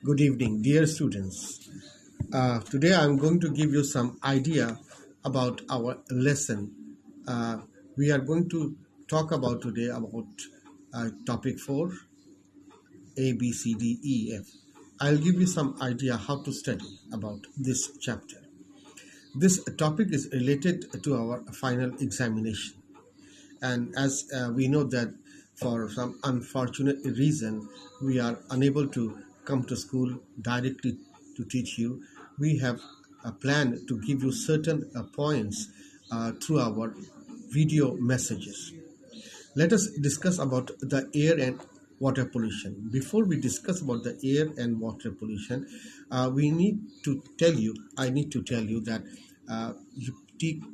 Good evening, dear students. Today I'm going to give you some idea about our lesson. Uh, we are going to talk about today about topic 4, A, B, C, D, E, F. I'll give you some idea how to study about this chapter. This topic is related to our final examination. And as we know that for some unfortunate reason we are unable to come to school directly to teach you, we have a plan to give you certain points through our video messages. Let us discuss about the air and water pollution. Before we discuss about the air and water pollution, I need to tell you that you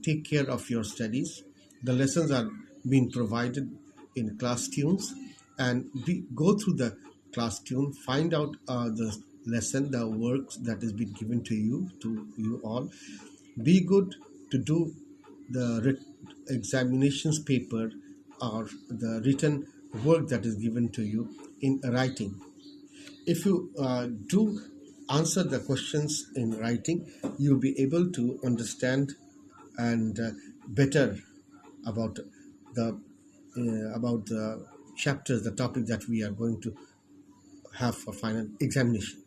take care of your studies. The lessons are being provided in class tunes, and we go through the class tune, find out the lesson, the works that has been given to you all. Be good to do the examinations paper or the written work that is given to you in writing. If you do answer the questions in writing, you'll be able to understand and better about the chapters, the topic that we are going to have for final examination.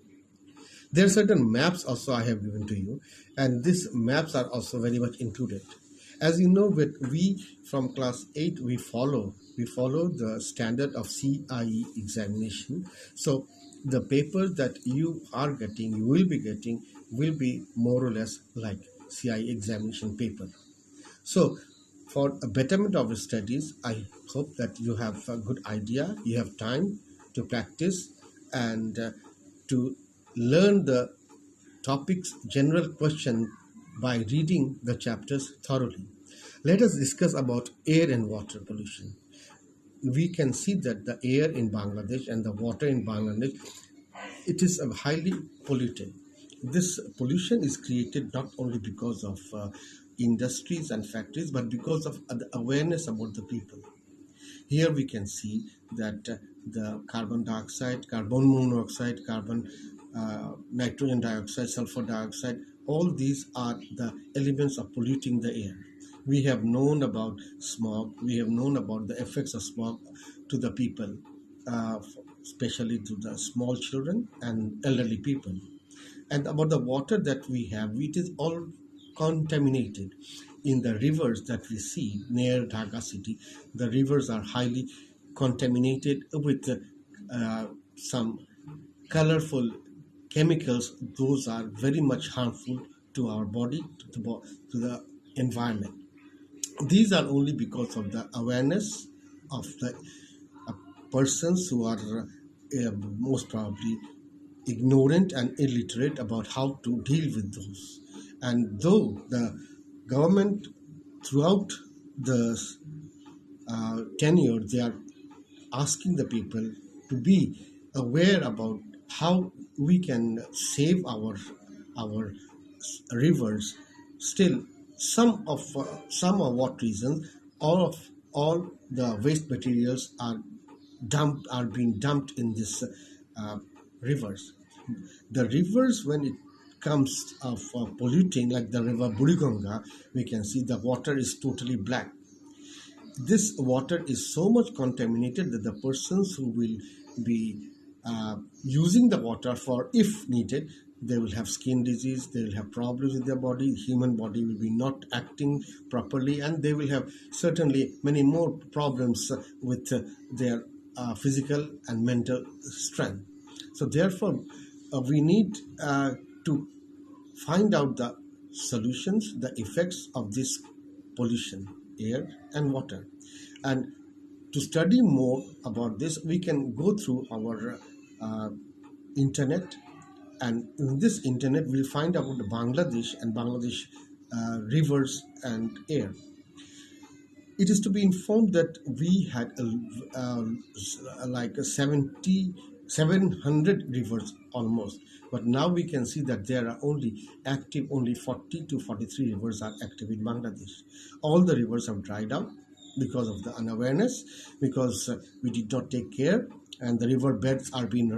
There are certain maps also I have given to you, and these maps are also very much included. As you know, with we from class 8 we follow the standard of CIE examination. So the papers that you will be getting will be more or less like CIE examination paper. So for a betterment of your studies, I hope that you have a good idea, you have time to practice and to learn the topics general question by reading the chapters thoroughly. Let us discuss about air and water pollution. We can see that the air in Bangladesh and the water in Bangladesh, it is highly polluted. This pollution is created not only because of industries and factories, but because of the awareness about the people. Here we can see that the carbon dioxide, carbon monoxide, carbon nitrogen dioxide, sulfur dioxide, all these are the elements of polluting the air. We have known about smog, we have known about the effects of smog to the people, uh, especially to the small children and elderly people. And about the water that we have, it is all contaminated. In the rivers that we see near Dhaka city, the rivers are highly contaminated with some colorful chemicals. Those are very much harmful to our body, to the environment. These are only because of the awareness of the uh, persons who are most probably ignorant and illiterate about how to deal with those. And though the government throughout the tenure, they are asking the people to be aware about how we can save our rivers. Still, some of what reasons, all the waste materials are being dumped in this rivers. The rivers, when it comes of polluting, like the river Buriganga, we can see the water is totally black. This water is so much contaminated that the persons who will be using the water for, if needed, they will have skin disease, they will have problems with their body, human body will be not acting properly, and they will have certainly many more problems with their physical and mental strength. So therefore we need to find out the solutions, the effects of this pollution, air and water. And to study more about this, we can go through our internet, and in this internet we'll find about Bangladesh and Bangladesh rivers and air. It is to be informed that we had like a 700 rivers almost, but now we can see that there are only 40 to 43 rivers are active in Bangladesh. All the rivers have dried out because of the unawareness, because we did not take care, and the river beds are being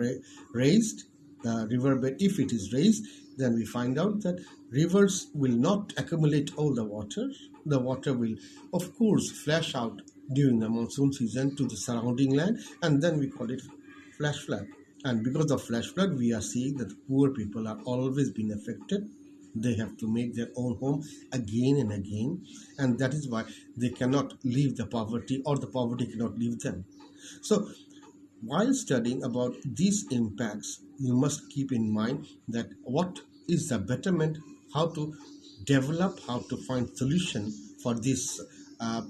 raised, the riverbed, if it is raised, then we find out that rivers will not accumulate all the water. The water will, of course, flash out during the monsoon season to the surrounding land, and then we call it flash flood. And because of flash flood, we are seeing that poor people are always being affected. They have to make their own home again and again, and that is why they cannot leave the poverty, or the poverty cannot leave them. So while studying about these impacts, you must keep in mind that what is the betterment, how to develop, how to find solution for this uh,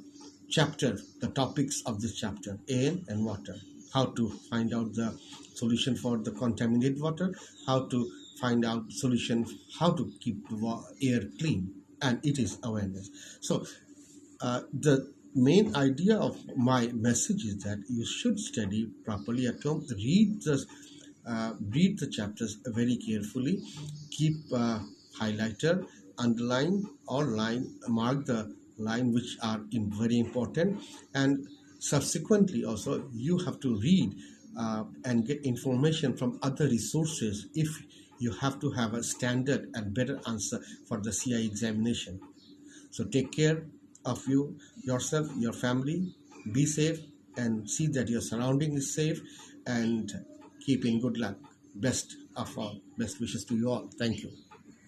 chapter, the topics of this chapter, air and water. How to find out the solution for the contaminated water, how to find out solution, how to keep the air clean, and it is awareness. So the main idea of my message is that you should study properly at home. Read the chapters very carefully. Keep highlighter, underline or line, mark the line which are very important, and subsequently also you have to read and get information from other resources if you have to have a standard and better answer for the CI examination. So take care of yourself, your family. Be safe and see that your surrounding is safe, and keep in good luck. Best of all, best wishes to you all. Thank you.